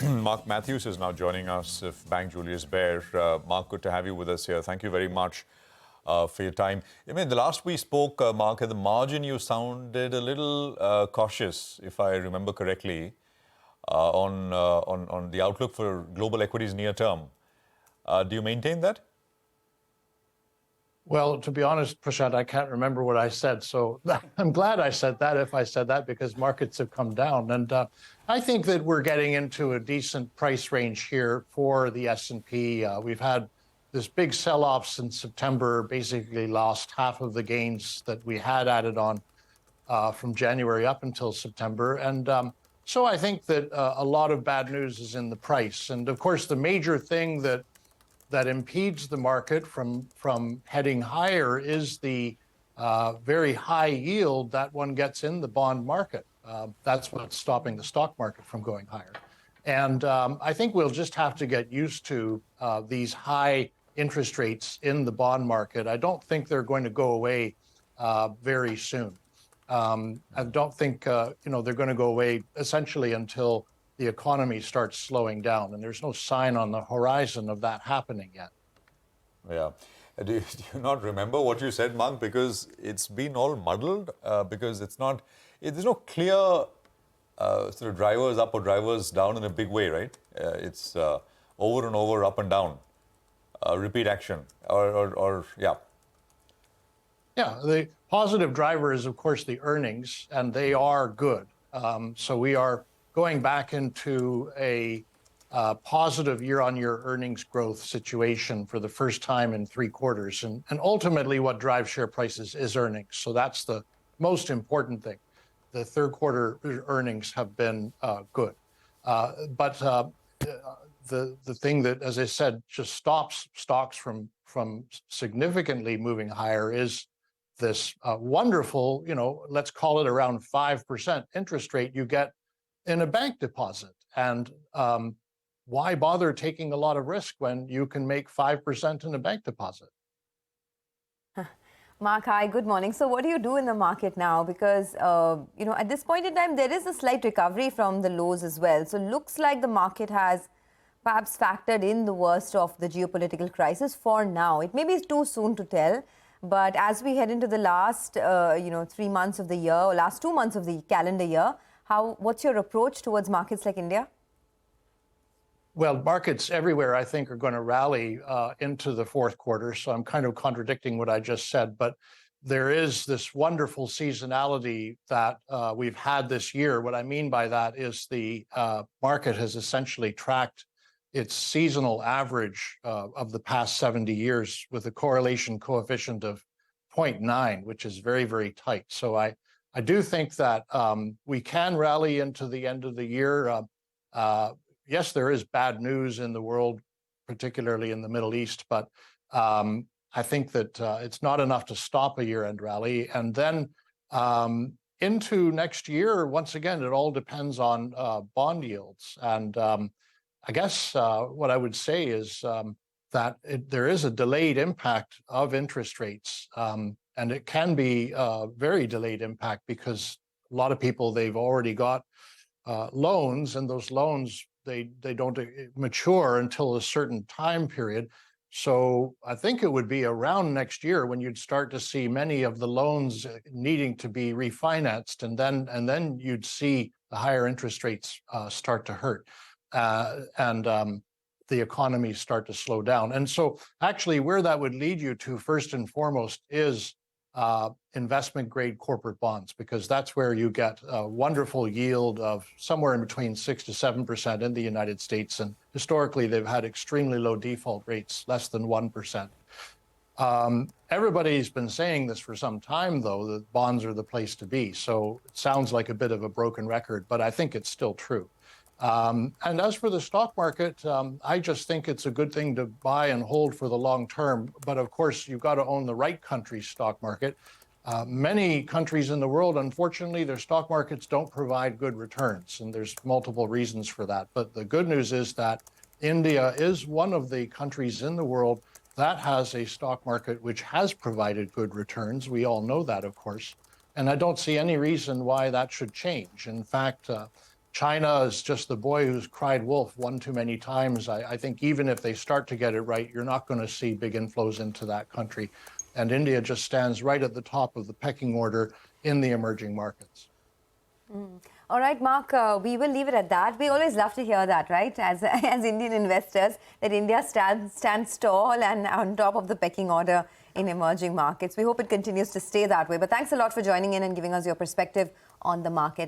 Mark Matthews is now joining us of Bank Julius Baer. Mark, good to have you with us here. Thank you very much for your time. I mean, the last we spoke, Mark, at the margin, you sounded a little cautious, if I remember correctly, on the outlook for global equities near term. Do you maintain that? Well, to be honest, Prashant, I can't remember what I said. So I'm glad I said that, if I said that, because markets have come down. And I think that we're getting into a decent price range here for the S&P. We've had this big sell-off since September, basically lost half of the gains that we had added on from January up until September. And so I think that a lot of bad news is in the price. And of course, the major thing that impedes the market from heading higher is the very high yield that one gets in the bond market. That's what's stopping the stock market from going higher. And I think we'll just have to get used to these high interest rates in the bond market. I don't think they're going to go away very soon. I don't think they're going to go away essentially until the economy starts slowing down, and there's no sign on the horizon of that happening yet. Yeah. Do you not remember what you said, Mark? Because it's been all muddled, because there's no clear sort of drivers up or drivers down in a big way, right? It's over and over, up and down, repeat action, or yeah. Yeah, the positive driver is, of course, the earnings, and they are good. So we are going back into a positive year-on-year earnings growth situation for the first time in 3 quarters. And ultimately, what drives share prices is earnings. So that's the most important thing. The third quarter earnings have been good. But the thing that, as I said, just stops stocks from significantly moving higher is this wonderful, let's call it around 5% interest rate you get in a bank deposit. And why bother taking a lot of risk when you can make 5% in a bank deposit? Mark, hi, good morning. So what do you do in the market now? Because, at this point in time, there is a slight recovery from the lows as well. So looks like the market has perhaps factored in the worst of the geopolitical crisis for now. It may be too soon to tell. But as we head into the last, 3 months of the year, or last 2 months of the calendar year, what's your approach towards markets like India? Well, markets everywhere, I think, are going to rally into the fourth quarter. So I'm kind of contradicting what I just said. But there is this wonderful seasonality that we've had this year. What I mean by that is the market has essentially tracked its seasonal average of the past 70 years with a correlation coefficient of 0.9, which is very, very tight. So I do think that we can rally into the end of the year. Yes, there is bad news in the world, particularly in the Middle East, but I think that it's not enough to stop a year-end rally. And then into next year, once again, it all depends on bond yields. And I guess what I would say is that there is a delayed impact of interest rates. And it can be a very delayed impact because a lot of people, they've already got loans, and those loans, they don't mature until a certain time period. So I think it would be around next year when you'd start to see many of the loans needing to be refinanced, and then you'd see the higher interest rates start to hurt, and the economy start to slow down. And so actually where that would lead you to first and foremost is investment-grade corporate bonds, because that's where you get a wonderful yield of somewhere in between 6 to 7% in the United States. And historically, they've had extremely low default rates, less than 1%. Everybody's been saying this for some time, though, that bonds are the place to be. So it sounds like a bit of a broken record, but I think it's still true. And as for the stock market, I just think it's a good thing to buy and hold for the long term. But of course, you've got to own the right country's stock market. Many countries in the world, unfortunately, their stock markets don't provide good returns. And there's multiple reasons for that. But the good news is that India is one of the countries in the world that has a stock market which has provided good returns. We all know that, of course. And I don't see any reason why that should change. In fact, China is just the boy who's cried wolf one too many times. I think even if they start to get it right, you're not going to see big inflows into that country. And India just stands right at the top of the pecking order in the emerging markets. All right, Mark, we will leave it at that. We always love to hear that, right? As Indian investors, that India stands tall and on top of the pecking order in emerging markets. We hope it continues to stay that way. But thanks a lot for joining in and giving us your perspective on the market.